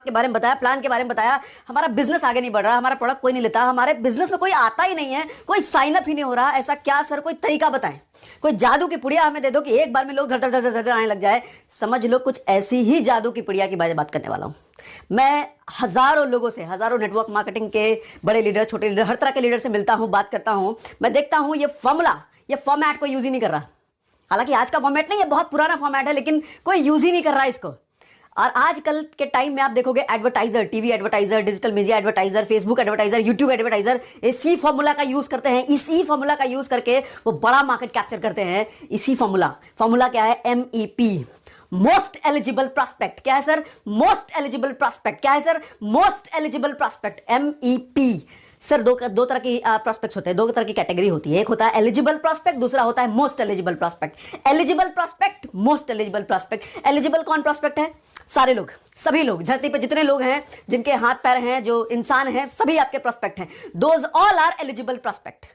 के बारे में बताया, प्लान के बारे में बताया, हमारा बिजनेस आगे नहीं बढ़ रहा, हमारा प्रोडक्ट कोई नहीं लेता, हमारे बिजनेस में कोई आता ही नहीं है, कोई साइन अप ही नहीं हो रहा। ऐसा क्या सर, कोई तरीका बताएं, कोई जादू की पुड़िया हमें दे दो कि एक बार में लोग धड़ धड़ धड़ धड़ आने लग जाए। समझ लो कुछ ऐसी ही जादू की पुड़िया की बात करने वाला हूं। मैं हजारों लोगों से, हजारों नेटवर्क मार्केटिंग के बड़े लीडर, छोटे लीडर, हर तरह के लीडर से मिलता हूं, बात करता हूं। मैं देखता हूं ये फॉर्मूला, ये फॉर्मेट कोई यूज ही नहीं कर रहा। हालांकि आज का फॉर्मेट नहीं है, बहुत पुराना फॉर्मेट है, लेकिन कोई यूज ही नहीं कर रहा है इसको। और आजकल के टाइम में आप देखोगे advertiser, TV advertiser, digital media advertiser, Facebook advertiser, YouTube advertiser इसी फॉर्मूला का यूज करते हैं। इसी फॉर्मूला का यूज करके वो बड़ा मार्केट कैप्चर करते हैं। इसी फॉर्मूला क्या है? MEP, most eligible prospect. क्या है सर? Most eligible prospect. क्या है sir? Most eligible prospect, MEP। Sir दो तरह की प्रॉस्पेक्ट्स होते हैं, दो तरह की कैटेगरी होती है। एक होता है एलिजिबल प्रॉस्पेक्ट, दूसरा होता है most eligible prospect. Eligible prospect, most eligible prospect. Eligible कौन प्रॉस्पेक्ट है? सारे लोग, सभी लोग, धरती पे जितने लोग हैं, जिनके हाथ पैर हैं, जो इंसान हैं, सभी आपके प्रॉस्पेक्ट हैं। Those all are eligible prospect,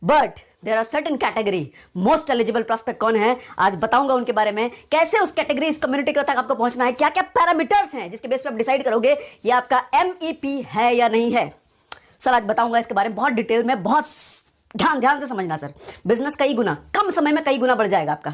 but there are certain category. Most eligible prospect कौन है? आज बताऊंगा उनके बारे में, कैसे उस कैटेगरी, इस कम्युनिटी तक आपको पहुंचना है, क्या क्या पैरामीटर्स हैं जिसके बेस पर आप डिसाइड करोगे ये आपका MEP है या नहीं है। सर आज बताऊंगा इसके बारे में बहुत डिटेल में, बहुत ध्यान से समझना सर। बिजनेस कई गुना, कम समय में कई गुना बढ़ जाएगा आपका।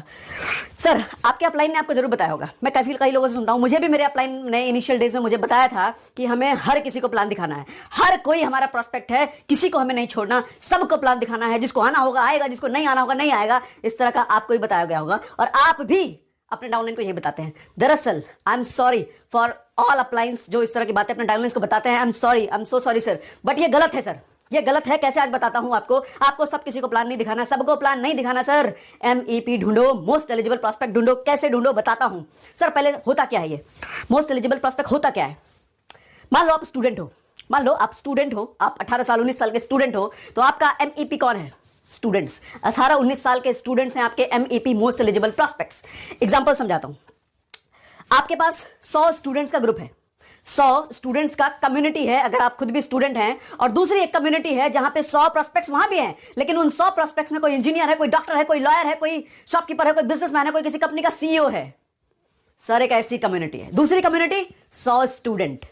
सर आपके अपलाइन ने आपको जरूर बताया होगा, मैं कई लोगों से सुनता हूं, मुझे भी मेरे अपलाइन ने इनिशियल डेज में मुझे बताया था कि हमें हर किसी को प्लान दिखाना है। हर कोई हमारा प्रोस्पेक्ट है, किसी को हमें नहीं छोड़ना, सबको प्लान दिखाना है। जिसको आना होगा आएगा, जिसको नहीं आना होगा नहीं आएगा। इस तरह का आपको ही बताया गया होगा और आप भी अपने डाउनलाइन को यही बताते हैं। दरअसल I am sorry for all appliances जो इस तरह की बातें अपने डाउनलाइन को बताते हैं। I am so sorry sir, but ये गलत है सर, ये गलत है। कैसे? आज बताता हूं आपको सब किसी को प्लान नहीं दिखाना, सबको प्लान नहीं दिखाना सर। MEP ढूंढो, मोस्ट एलिजिबल प्रॉस्पेक्ट ढूंढो। कैसे ढूंढो बताता हूं सर। पहले होता क्या है ये मोस्ट एलिजिबल प्रॉस्पेक्ट? होता क्या है? मान लो आप स्टूडेंट हो, आप 18 साल 19 साल के स्टूडेंट हो, तो आपका MEP कौन है? स्टूडेंट्स। 18-19 साल के स्टूडेंट्स हैं आपके MEP, most eligible prospects. Example समझाता हूं। आपके पास 100 स्टूडेंट्स का ग्रुप है, 100 स्टूडेंट्स का कम्युनिटी है, अगर आप खुद भी स्टूडेंट हैं, और दूसरी एक कम्युनिटी है जहां पे 100 प्रोस्पेक्ट्स वहां भी हैं, लेकिन उन 100 प्रोस्पेक्ट्स में कोई इंजीनियर है, कोई डॉक्टर है, कोई लॉयर है, कोई शॉपकीपर है, कोई बिजनेसमैन है, कोई किसी कंपनी का CEO है। सर एक ऐसी कम्युनिटी है। दूसरी कम्युनिटी 100 स्टूडेंट।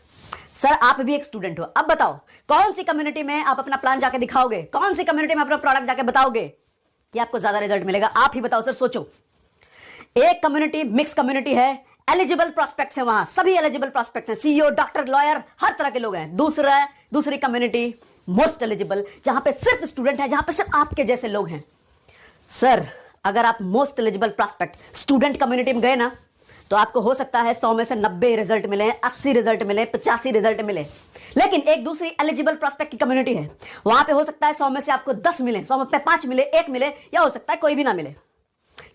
सर आप भी एक स्टूडेंट हो। अब बताओ कौन सी कम्युनिटी में आप अपना प्लान जाके दिखाओगे, कौन सी कम्युनिटी में अपना प्रोडक्ट जाके बताओगे कि आपको ज्यादा रिजल्ट मिलेगा? आप ही बताओ सर, सोचो। एक कम्युनिटी मिक्स कम्युनिटी है, एलिजिबल प्रॉस्पेक्ट्स है, वहां सभी एलिजिबल प्रॉस्पेक्ट्स हैं, CEO, डॉक्टर, लॉयर, हर तरह के लोग हैं। दूसरी कम्युनिटी मोस्ट एलिजिबल, जहां पे सिर्फ स्टूडेंट हैं, जहां पे सिर्फ आपके जैसे लोग हैं। सर अगर आप most eligible prospect student community में गए ना, तो आपको हो सकता है 100 में से 90 रिजल्ट मिले, 80 रिजल्ट मिले, 85 रिजल्ट मिले। लेकिन एक दूसरी एलिजिबल प्रॉस्पेक्ट की कम्युनिटी है, वहां पे हो सकता है 100 में से आपको 10 मिले, 100 में से 5 मिले, 1 मिले, या हो सकता है कोई भी ना मिले।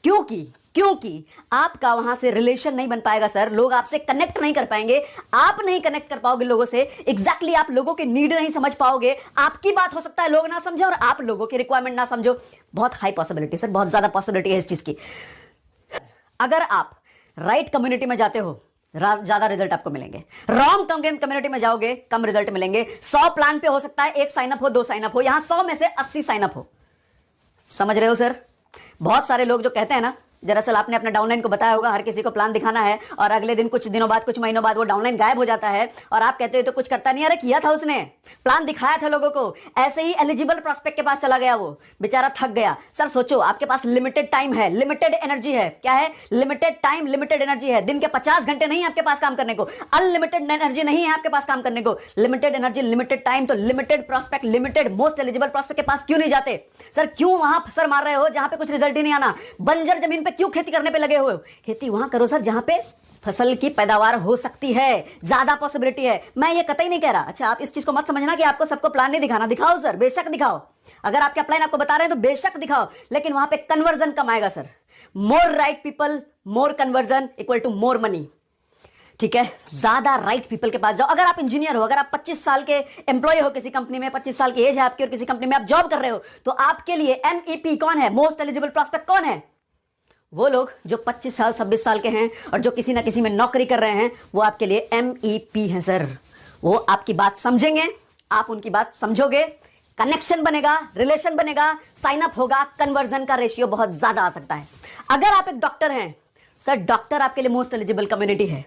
क्योंकि आपका वहां से रिलेशन नहीं बन पाएगा सर। लोग आपसे कनेक्ट नहीं कर पाएंगे, आप नहीं कनेक्ट कर पाओगे लोगों से। एग्जैक्टली आप लोगों के नीड नहीं समझ पाओगे। आपकी बात हो सकता है लोग ना समझे और आप लोगों की रिक्वायरमेंट ना समझो। बहुत हाई पॉसिबिलिटी सर, बहुत ज्यादा पॉसिबिलिटी है इस चीज की। अगर आप राइट कम्युनिटी में जाते हो, ज्यादा रिजल्ट आपको मिलेंगे। रॉन्ग कम्युनिटी में जाओगे, कम रिजल्ट मिलेंगे। 100 प्लान पे हो सकता है 1 साइनअप हो, 2 साइनअप हो, यहां 100 में से 80 साइनअप हो। समझ रहे हो सर? बहुत सारे लोग जो कहते हैं ना, दरअसल आपने अपने डाउनलाइन को बताया होगा हर किसी को प्लान दिखाना है, और अगले दिन कुछ दिनों बाद, कुछ महीनों बाद वो डाउनलाइन गायब हो जाता है और आप कहते हो तो कुछ करता नहीं। अरे किया था उसने, प्लान दिखाया था लोगों को, ऐसे ही एलिजिबल प्रॉस्पेक्ट के पास चला गया, वो बेचारा थक गया। सर सोचो, आपके पास लिमिटेड टाइम है, लिमिटेड एनर्जी है। क्या है? लिमिटेड टाइम, लिमिटेड एनर्जी है। दिन के 50 घंटे नहीं है आपके पास काम करने को, अनलिमिटेड एनर्जी नहीं है आपके पास काम करने को। लिमिटेड एनर्जी, लिमिटेड टाइम, तो limited prospect, limited most eligible prospect के पास क्यों नहीं जाते? सर क्यों वहां सर मार रहे हो जहां पे कुछ रिजल्ट ही नहीं आना? बंजर जमीन पे क्यों खेती करने पे लगे हो? खेती वहां करो सर जहां पे फसल की पैदावार हो सकती है, ज्यादा पॉसिबिलिटी है। मैं ये कतई नहीं कह रहा, अच्छा आप इस चीज को मत समझना कि आपको सबको प्लान नहीं दिखाना। दिखाओ सर, बेशक दिखाओ। अगर आपके अपलाइन आपको बता रहे हैं तो बेशक दिखाओ, लेकिन वहां पे कन्वर्जन कम आएगा sir. More right people, more conversion equal to more money. ठीक है, ज्यादा राइट पीपल के पास जाओ। अगर आप इंजीनियर हो, अगर आप 25 साल के एम्प्लॉय हो किसी कंपनी में, 25 साल की एज है आपकी और किसी कंपनी में आप जॉब कर रहे हो, तो आपके लिए MEP कौन है? मोस्ट एलिजिबल प्रॉस्पेक्ट कौन है? वो लोग जो 25 साल 26 साल के हैं और जो किसी ना किसी में नौकरी कर रहे हैं, वो आपके लिए MEP हैं सर। वो आपकी बात समझेंगे, आप उनकी बात समझोगे, कनेक्शन बनेगा, रिलेशन बनेगा, साइन अप होगा, कन्वर्जन का रेशियो बहुत ज्यादा आ सकता है। अगर आप एक डॉक्टर हैं सर, डॉक्टर आपके लिए मोस्ट एलिजिबल कम्युनिटी है।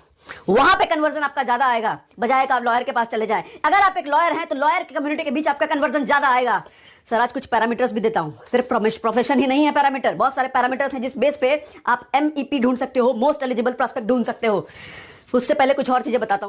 वहां पे कन्वर्जन आपका ज्यादा आएगा, बजाय कि आप लॉयर के पास चले जाएं। अगर आप एक लॉयर हैं तो लॉयर की कम्युनिटी के बीच आपका कन्वर्जन ज्यादा आएगा। सर आज कुछ पैरामीटर्स भी देता हूं, सिर्फ प्रोफेशन ही नहीं है पैरामीटर, बहुत सारे पैरामीटर्स हैं जिस बेस पे आप MEP ढूंढ सकते हो, मोस्ट एलिजिबल प्रोस्पेक्ट ढूंढ सकते हो। उससे पहले कुछ और चीजें बताता हूं।